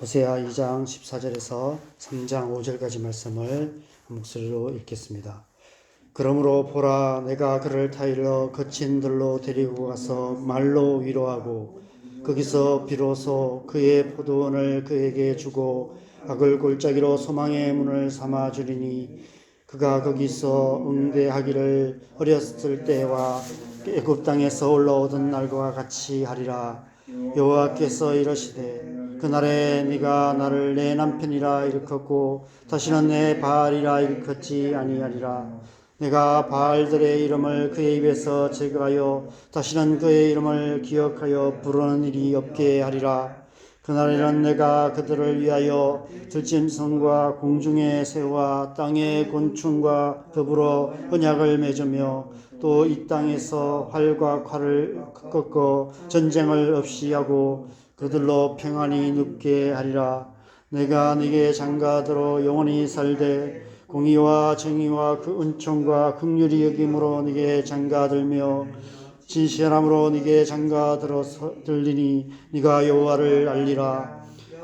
호세아 2장 14절에서 3장 5절까지 말씀을 한 목소리로 읽겠습니다. 그러므로 보라, 내가 그를 타일러 거친 들로 데리고 가서 말로 위로하고 거기서 비로소 그의 포도원을 그에게 주고 악을 골짜기로 소망의 문을 삼아 주리니 그가 거기서 응대하기를 어렸을 때와 애굽 땅에서 올라오던 날과 같이 하리라. 여호와께서 이러시되 그날에 네가 나를 내 남편이라 일컫고 다시는 내 바알이라 일컫지 아니하리라. 내가 바알들의 이름을 그의 입에서 제거하여 다시는 그의 이름을 기억하여 부르는 일이 없게 하리라. 그날에는 내가 그들을 위하여 들짐승과 공중의 새와 땅의 곤충과 더불어 언약을 맺으며 또 이 땅에서 활과 칼을 꺾어 전쟁을 없이 하고 그들로 평안히 눕게 하리라. 내가 네게 장가들어 영원히 살되 공의와 정의와 그 은총과 긍휼히 여김으로 네게 장가들며 진실함으로 네게 장가들어 들리니 네가 여호와를 알리라.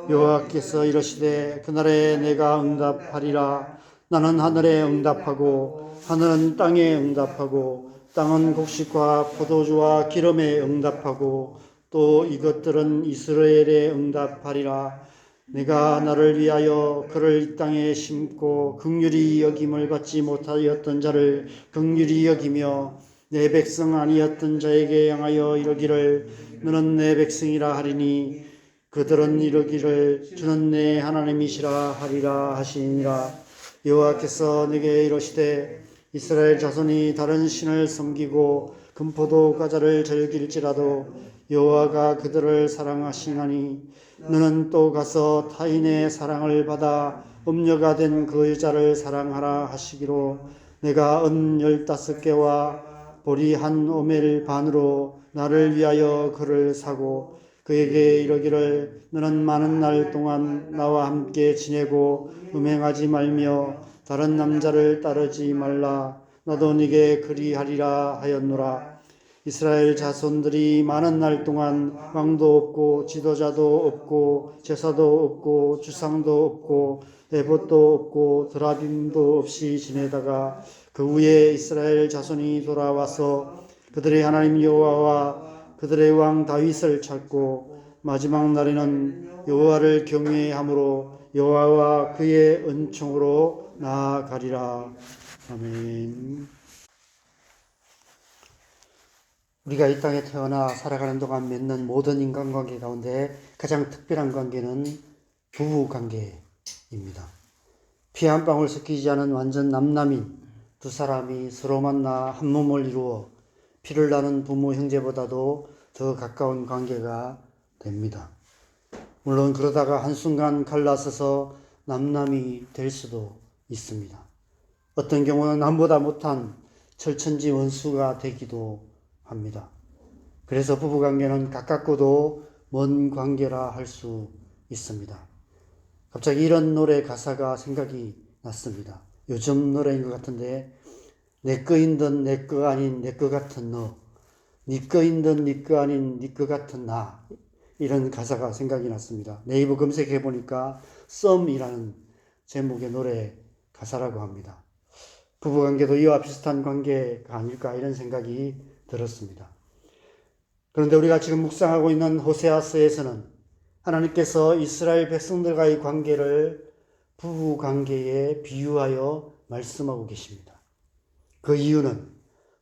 여호와께서 이러시되 그날에 내가 응답하리라. 나는 하늘에 응답하고 하늘은 땅에 응답하고 땅은 곡식과 포도주와 기름에 응답하고 또 이것들은 이스라엘에 응답하리라. 내가 나를 위하여 그를 이 땅에 심고 긍휼히 여김을 받지 못하였던 자를 긍휼히 여기며 내 백성 아니었던 자에게 향하여 이르기를 너는 내 백성이라 하리니 그들은 이르기를 주는 내 하나님이시라 하리라 하시니라. 여호와께서 내게 이르시되 이스라엘 자손이 다른 신을 섬기고 금포도 과자를 즐길지라도 여호와가 그들을 사랑하시나니 너는 또 가서 타인의 사랑을 받아 음녀가 된 그 여자를 사랑하라 하시기로 내가 은 15개와 보리 한 오멜 반으로 나를 위하여 그를 사고 그에게 이르기를 너는 많은 날 동안 나와 함께 지내고 음행하지 말며 다른 남자를 따르지 말라. 나도 네게 그리하리라 하였노라. 이스라엘 자손들이 많은 날 동안 왕도 없고 지도자도 없고 제사도 없고 주상도 없고 에봇도 없고 드라빔도 없이 지내다가 그 후에 이스라엘 자손이 돌아와서 그들의 하나님 여호와와 그들의 왕 다윗을 찾고 마지막 날에는 여호와를 경외함으로 여호와와 그의 은총으로 나아가리라. 아멘. 우리가 이 땅에 태어나 살아가는 동안 맺는 모든 인간관계 가운데 가장 특별한 관계는 부부관계입니다. 피 한 방울 섞이지 않은 완전 남남인 두 사람이 서로 만나 한 몸을 이루어 피를 나눈 부모 형제보다도 더 가까운 관계가 됩니다. 물론 그러다가 한순간 갈라서서 남남이 될 수도 있습니다. 어떤 경우는 남보다 못한 철천지 원수가 되기도 합니다. 그래서 부부관계는 가깝고도 먼 관계라 할 수 있습니다. 갑자기 이런 노래 가사가 생각이 났습니다. 요즘 노래인 것 같은데 내 거인 듯 내 거 아닌 내 거 같은 너, 네 거인 듯 네 거 아닌 네 거 같은 나, 이런 가사가 생각이 났습니다. 네이버 검색해 보니까 썸이라는 제목의 노래 가사라고 합니다. 부부관계도 이와 비슷한 관계가 아닐까 이런 생각이 들었습니다. 그런데 우리가 지금 묵상하고 있는 호세아서에서는 하나님께서 이스라엘 백성들과의 관계를 부부관계에 비유하여 말씀하고 계십니다. 그 이유는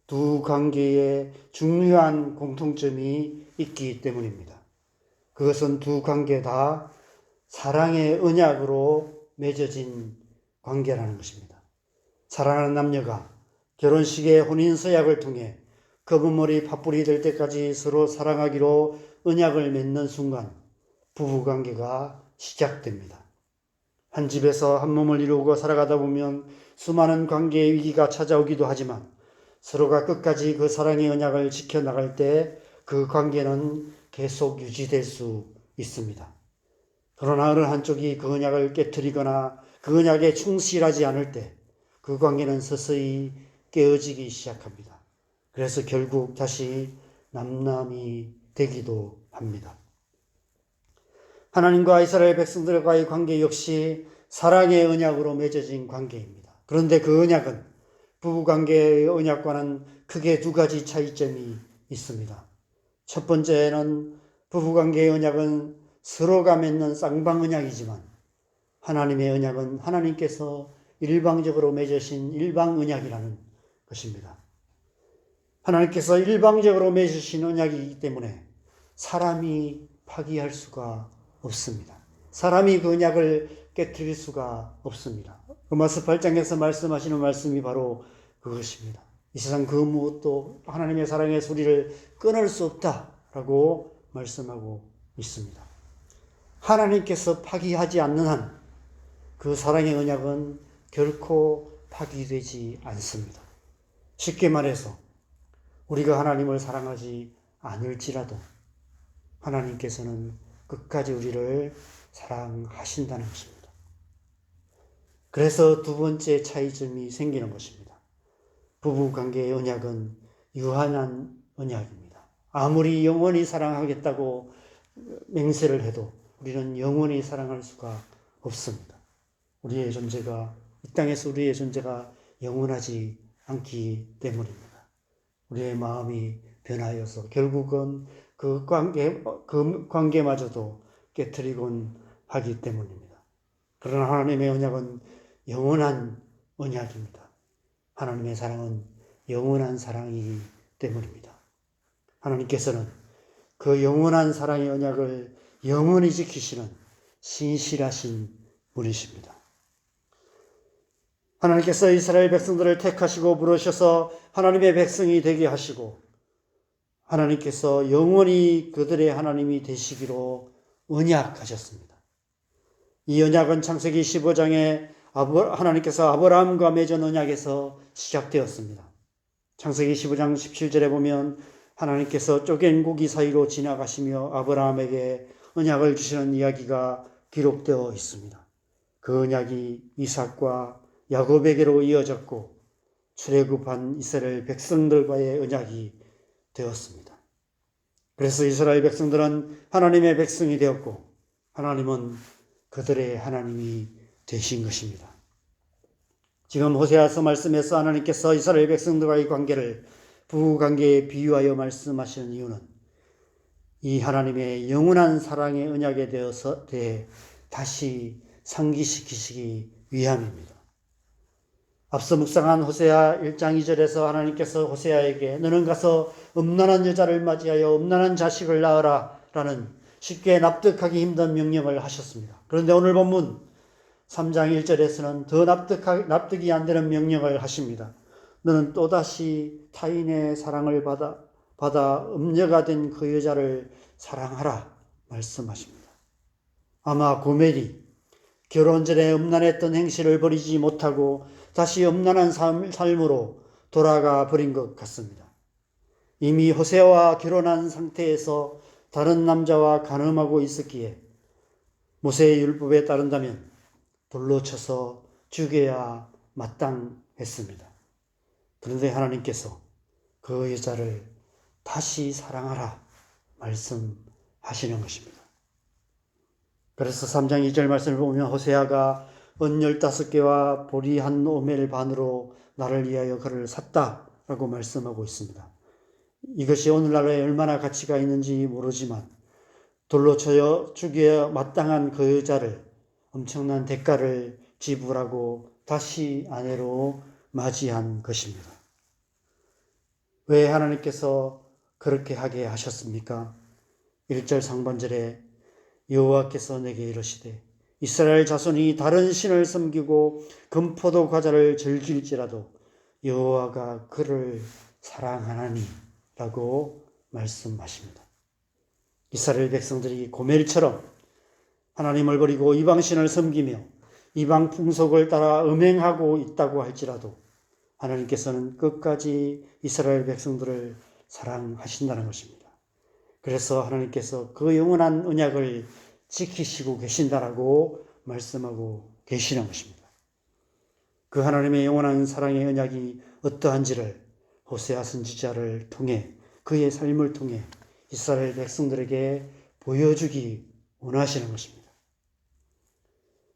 두 관계에 중요한 공통점이 있기 때문입니다. 그것은 두 관계 다 사랑의 언약으로 맺어진 관계라는 것입니다. 사랑하는 남녀가 결혼식의 혼인서약을 통해 검은머리 팥불이 될 때까지 서로 사랑하기로 언약을 맺는 순간 부부관계가 시작됩니다. 한 집에서 한 몸을 이루고 살아가다 보면 수많은 관계의 위기가 찾아오기도 하지만 서로가 끝까지 그 사랑의 언약을 지켜나갈 때 그 관계는 계속 유지될 수 있습니다. 그러나 어느 한쪽이 그 언약을 깨트리거나 그 언약에 충실하지 않을 때 그 관계는 서서히 깨어지기 시작합니다. 그래서 결국 다시 남남이 되기도 합니다. 하나님과 이스라엘 백성들과의 관계 역시 사랑의 언약으로 맺어진 관계입니다. 그런데 그 언약은 부부관계의 언약과는 크게 두 가지 차이점이 있습니다. 첫 번째는 부부관계의 언약은 서로가 맺는 쌍방 언약이지만 하나님의 언약은 하나님께서 일방적으로 맺으신 일방 언약이라는 것입니다. 하나님께서 일방적으로 맺으신 언약이기 때문에 사람이 파기할 수가 없습니다. 사람이 그 언약을 깨뜨릴 수가 없습니다. 로마서 8장에서 말씀하시는 말씀이 바로 그것입니다. 이 세상 그 무엇도 하나님의 사랑의 소리를 끊을 수 없다라고 말씀하고 있습니다. 하나님께서 파기하지 않는 한 그 사랑의 언약은 결코 파기되지 않습니다. 쉽게 말해서 우리가 하나님을 사랑하지 않을지라도 하나님께서는 끝까지 우리를 사랑하신다는 것입니다. 그래서 두 번째 차이점이 생기는 것입니다. 부부관계의 언약은 유한한 언약입니다. 아무리 영원히 사랑하겠다고 맹세를 해도 우리는 영원히 사랑할 수가 없습니다. 우리의 존재가, 이 땅에서 우리의 존재가 영원하지 않기 때문입니다. 우리의 마음이 변하여서 결국은 그 관계마저도 깨트리곤 하기 때문입니다. 그러나 하나님의 언약은 영원한 언약입니다. 하나님의 사랑은 영원한 사랑이기 때문입니다. 하나님께서는 그 영원한 사랑의 언약을 영원히 지키시는 신실하신 분이십니다. 하나님께서 이스라엘 백성들을 택하시고 부르셔서 하나님의 백성이 되게 하시고 하나님께서 영원히 그들의 하나님이 되시기로 언약하셨습니다. 이 언약은 창세기 15장에 하나님께서 아브라함과 맺은 언약에서 시작되었습니다. 창세기 15장 17절에 보면 하나님께서 쪼갠 고기 사이로 지나가시며 아브라함에게 언약을 주시는 이야기가 기록되어 있습니다. 그 언약이 이삭과 야곱에게로 이어졌고 출애굽한 이스라엘 백성들과의 언약이 되었습니다. 그래서 이스라엘 백성들은 하나님의 백성이 되었고 하나님은 그들의 하나님이 되신 것입니다. 지금 호세아서 말씀에서 하나님께서 이스라엘 백성들과의 관계를 부부관계에 비유하여 말씀하시는 이유는 이 하나님의 영원한 사랑의 언약에 대해 다시 상기시키시기 위함입니다. 앞서 묵상한 호세아 1장 2절에서 하나님께서 호세아에게 너는 가서 음란한 여자를 맞이하여 음란한 자식을 낳으라 라는 쉽게 납득하기 힘든 명령을 하셨습니다. 그런데 오늘 본문 3장 1절에서는 더 납득이 안 되는 명령을 하십니다. 너는 또다시 타인의 사랑을 받아 음녀가 된 그 여자를 사랑하라 말씀하십니다. 아마 고멜이 결혼 전에 음란했던 행실을 버리지 못하고 다시 음란한 삶으로 돌아가 버린 것 같습니다. 이미 호세아와 결혼한 상태에서 다른 남자와 간음하고 있었기에 모세의 율법에 따른다면 돌로 쳐서 죽여야 마땅했습니다. 그런데 하나님께서 그 여자를 다시 사랑하라 말씀하시는 것입니다. 그래서 3장 2절 말씀을 보면 호세아가 은 15개와 보리 한 오멜 반으로 나를 위하여 그를 샀다라고 말씀하고 있습니다. 이것이 오늘날에 얼마나 가치가 있는지 모르지만 돌로 쳐 죽여 마땅한 그 여자를 엄청난 대가를 지불하고 다시 아내로 맞이한 것입니다. 왜 하나님께서 그렇게 하게 하셨습니까? 1절 상반절에 여호와께서 내게 이르시되 이스라엘 자손이 다른 신을 섬기고 금포도 과자를 즐길지라도 여호와가 그를 사랑하나니 라고 말씀하십니다. 이스라엘 백성들이 고멜처럼 하나님을 버리고 이방신을 섬기며 이방 풍속을 따라 음행하고 있다고 할지라도 하나님께서는 끝까지 이스라엘 백성들을 사랑하신다는 것입니다. 그래서 하나님께서 그 영원한 언약을 지키시고 계신다라고 말씀하고 계시는 것입니다. 그 하나님의 영원한 사랑의 언약이 어떠한지를 호세아 선지자를 통해 그의 삶을 통해 이스라엘 백성들에게 보여주기 원하시는 것입니다.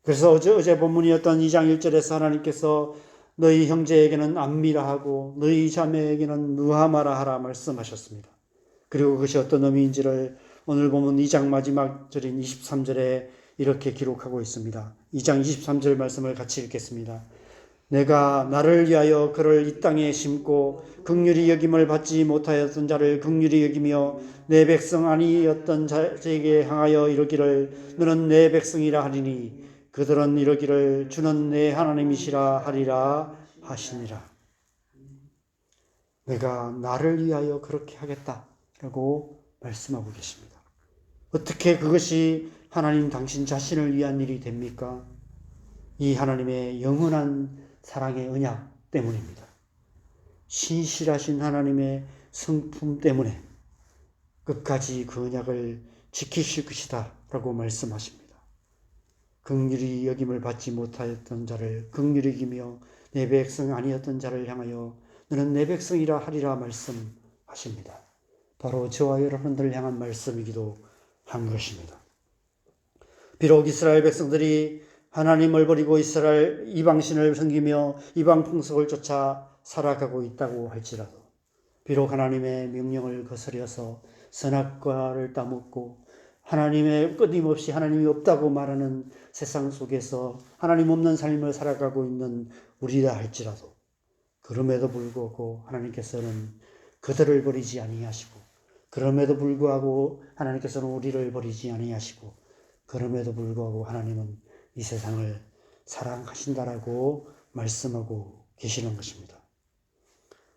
그래서 어제 본문이었던 2장 1절에서 하나님께서 너희 형제에게는 안미라 하고 너희 자매에게는 누하마라 하라 말씀하셨습니다. 그리고 그것이 어떤 의미인지를 오늘 보면 2장 마지막 절인 23절에 이렇게 기록하고 있습니다. 2장 23절 말씀을 같이 읽겠습니다. 내가 나를 위하여 그를 이 땅에 심고 긍휼히 여김을 받지 못하였던 자를 긍휼히 여기며 내 백성 아니었던 자에게 향하여 이르기를 너는 내 백성이라 하리니 그들은 이르기를 주는 내 하나님이시라 하리라 하시니라. 내가 나를 위하여 그렇게 하겠다라고 말씀하고 계십니다. 어떻게 그것이 하나님 당신 자신을 위한 일이 됩니까? 이 하나님의 영원한 사랑의 언약 때문입니다. 신실하신 하나님의 성품 때문에 끝까지 그 언약을 지키실 것이다 라고 말씀하십니다. 긍휼히 여김을 받지 못하였던 자를 긍휼히 여기며 내 백성 아니었던 자를 향하여 너는 내 백성이라 하리라 말씀하십니다. 바로 저와 여러분들을 향한 말씀이기도 한 것입니다. 비록 이스라엘 백성들이 하나님을 버리고 이스라엘 이방신을 섬기며 이방 풍속을 쫓아 살아가고 있다고 할지라도 비록 하나님의 명령을 거스려서 선악과를 따먹고 하나님의 끊임없이 하나님이 없다고 말하는 세상 속에서 하나님 없는 삶을 살아가고 있는 우리라 할지라도 그럼에도 불구하고 하나님께서는 그들을 버리지 아니하시고 그럼에도 불구하고 하나님께서는 우리를 버리지 아니하시고 그럼에도 불구하고 하나님은 이 세상을 사랑하신다라고 말씀하고 계시는 것입니다.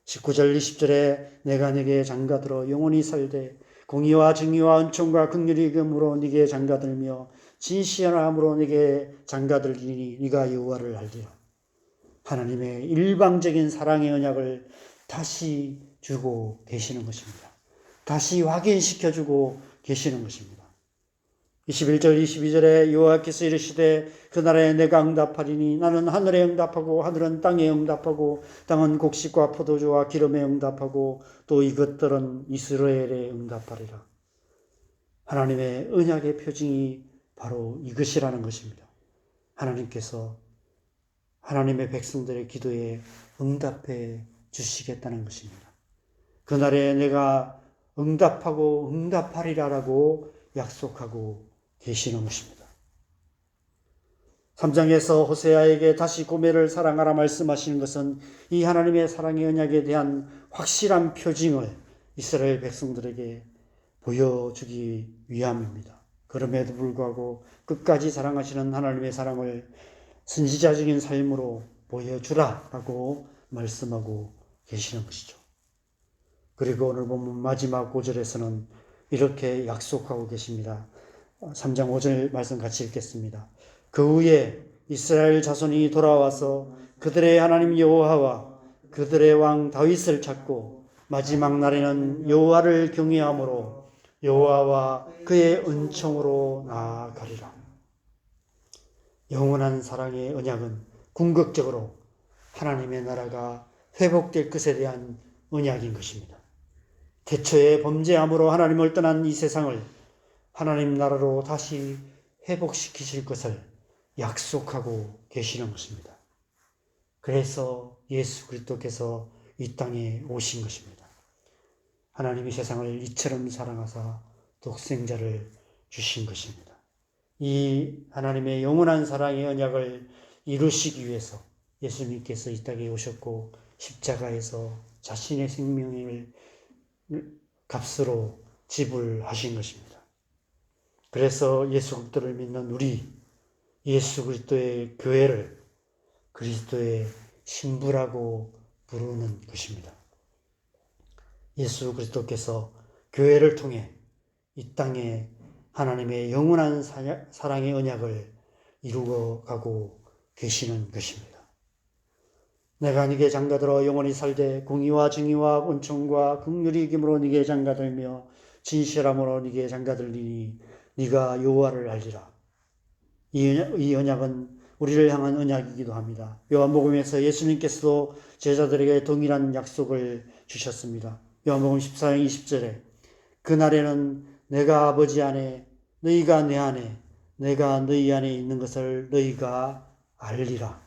19절 20절에 내가 네게 장가들어 영원히 살되 공의와 정의와 은총과 긍휼이 여김으로 네게 장가들며 진실함으로 네게 장가들리니 네가 여호와를 알리라. 하나님의 일방적인 사랑의 언약을 다시 주고 계시는 것입니다. 다시 확인시켜주고 계시는 것입니다. 21절 22절에 여호와께서 이르시되 그날에 내가 응답하리니 나는 하늘에 응답하고 하늘은 땅에 응답하고 땅은 곡식과 포도주와 기름에 응답하고 또 이것들은 이스라엘에 응답하리라. 하나님의 언약의 표징이 바로 이것이라는 것입니다. 하나님께서 하나님의 백성들의 기도에 응답해 주시겠다는 것입니다. 그날에 내가 응답하고 응답하리라라고 약속하고 계시는 것입니다. 3장에서 호세아에게 다시 고멜을 사랑하라 말씀하시는 것은 이 하나님의 사랑의 언약에 대한 확실한 표징을 이스라엘 백성들에게 보여주기 위함입니다. 그럼에도 불구하고 끝까지 사랑하시는 하나님의 사랑을 선지자적인 삶으로 보여주라라고 말씀하고 계시는 것이죠. 그리고 오늘 보면 마지막 5절에서는 이렇게 약속하고 계십니다. 3장 5절 말씀 같이 읽겠습니다. 그 후에 이스라엘 자손이 돌아와서 그들의 하나님 여호와와 그들의 왕 다윗을 찾고 마지막 날에는 여호와를 경외함으로 여호와와 그의 은총으로 나아가리라. 영원한 사랑의 언약은 궁극적으로 하나님의 나라가 회복될 것에 대한 언약인 것입니다. 태초에 범죄함으로 하나님을 떠난 이 세상을 하나님 나라로 다시 회복시키실 것을 약속하고 계시는 것입니다. 그래서 예수 그리스도께서 이 땅에 오신 것입니다. 하나님이 세상을 이처럼 사랑하사 독생자를 주신 것입니다. 이 하나님의 영원한 사랑의 언약을 이루시기 위해서 예수님께서 이 땅에 오셨고 십자가에서 자신의 생명을 값으로 지불하신 것입니다. 그래서 예수 그리스도를 믿는 우리 예수 그리스도의 교회를 그리스도의 신부라고 부르는 것입니다. 예수 그리스도께서 교회를 통해 이 땅에 하나님의 영원한 사랑의 언약을 이루어가고 계시는 것입니다. 내가 네게 장가들어 영원히 살되 공의와 정의와 은총과 긍휼이 여김으로 네게 장가들며 진실함으로 네게 장가들리니 네가 여호와를 알리라. 이 언약은 우리를 향한 언약이기도 합니다. 요한복음에서 예수님께서도 제자들에게 동일한 약속을 주셨습니다. 요한복음 14장 20절에 그날에는 내가 아버지 안에 너희가 내 안에 내가 너희 안에 있는 것을 너희가 알리라.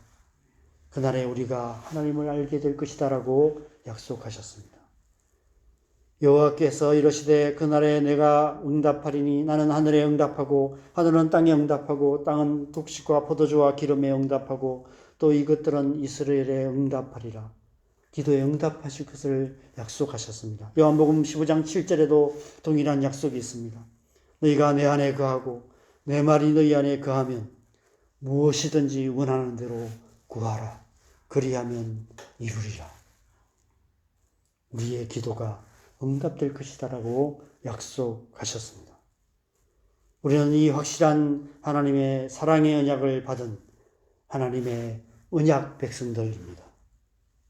그날에 우리가 하나님을 알게 될 것이다라고 약속하셨습니다. 여호와께서 이르시되 그날에 내가 응답하리니 나는 하늘에 응답하고 하늘은 땅에 응답하고 땅은 곡식과 포도주와 기름에 응답하고 또 이것들은 이스라엘에 응답하리라. 기도에 응답하실 것을 약속하셨습니다. 요한복음 15장 7절에도 동일한 약속이 있습니다. 너희가 내 안에 거하고 내 말이 너희 안에 거하면 무엇이든지 원하는 대로 구하라. 그리하면 이루리라. 우리의 기도가 응답될 것이다라고 약속하셨습니다. 우리는 이 확실한 하나님의 사랑의 언약을 받은 하나님의 언약 백성들입니다.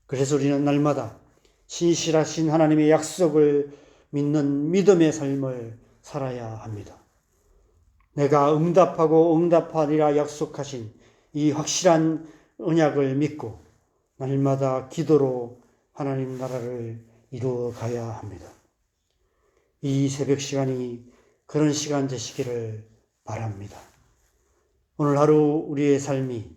그래서 우리는 날마다 신실하신 하나님의 약속을 믿는 믿음의 삶을 살아야 합니다. 내가 응답하고 응답하리라 약속하신 이 확실한 언약을 믿고 날마다 기도로 하나님 나라를 이루어 가야 합니다. 이 새벽 시간이 그런 시간 되시기를 바랍니다. 오늘 하루 우리의 삶이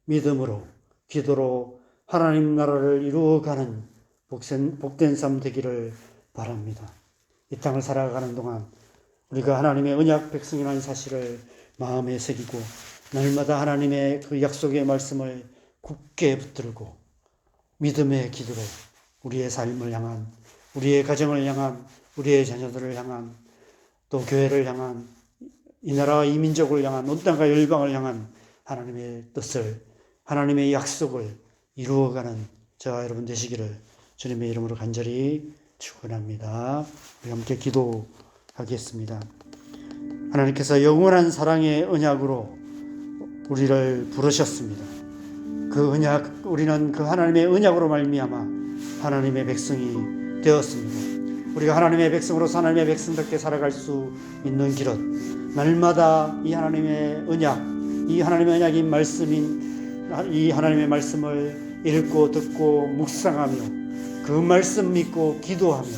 믿음으로 기도로 하나님 나라를 이루어가는 복된 삶 되기를 바랍니다. 이 땅을 살아가는 동안 우리가 하나님의 언약 백성이라는 사실을 마음에 새기고 날마다 하나님의 그 약속의 말씀을 굳게 붙들고 믿음의 기도로 우리의 삶을 향한, 우리의 가정을 향한, 우리의 자녀들을 향한, 또 교회를 향한, 이 나라와 이 민족을 향한, 온 땅과 열방을 향한 하나님의 뜻을, 하나님의 약속을 이루어가는 저와 여러분 되시기를 주님의 이름으로 간절히 축원합니다. 우리 함께 기도하겠습니다. 하나님께서 영원한 사랑의 언약으로 우리를 부르셨습니다. 그 언약, 우리는 그 하나님의 언약으로 말미암아 하나님의 백성이 되었습니다. 우리가 하나님의 백성으로서 하나님의 백성답게 살아갈 수 있는 길은 날마다 이 하나님의 언약, 이 하나님의 언약인 말씀인 이 하나님의 말씀을 읽고 듣고 묵상하며 그 말씀 믿고 기도하며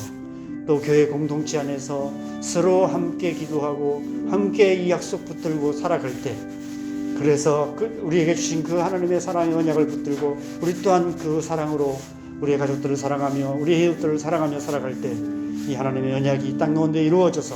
또 교회 공동체 안에서 서로 함께 기도하고 함께 이 약속 붙들고 살아갈 때, 그래서 우리에게 주신 그 하나님의 사랑의 언약을 붙들고 우리 또한 그 사랑으로 우리의 가족들을 사랑하며 우리의 이웃들을 사랑하며 살아갈 때 이 하나님의 언약이 땅 가운데 이루어져서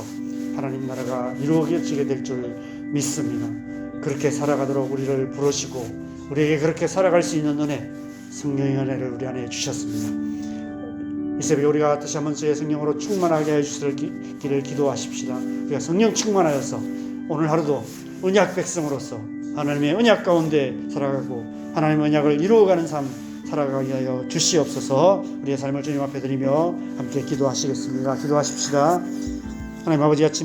하나님 나라가 이루어지게 될 줄 믿습니다. 그렇게 살아가도록 우리를 부르시고 우리에게 그렇게 살아갈 수 있는 은혜, 성령의 은혜를 우리 안에 주셨습니다. 이 새벽에 우리가 다시 한번 주의 성령으로 충만하게 해주시기를 기도하십시다. 우리가 성령 충만하여서 오늘 하루도 언약 백성으로서 하나님의 언약 가운데 살아가고 하나님의 언약을 이루어가는 삶 살아가게 하여 주시옵소서. 우리의 삶을 주님 앞에 드리며 함께 기도하시겠습니다. 기도하십시다. 하나님 아버지, 아침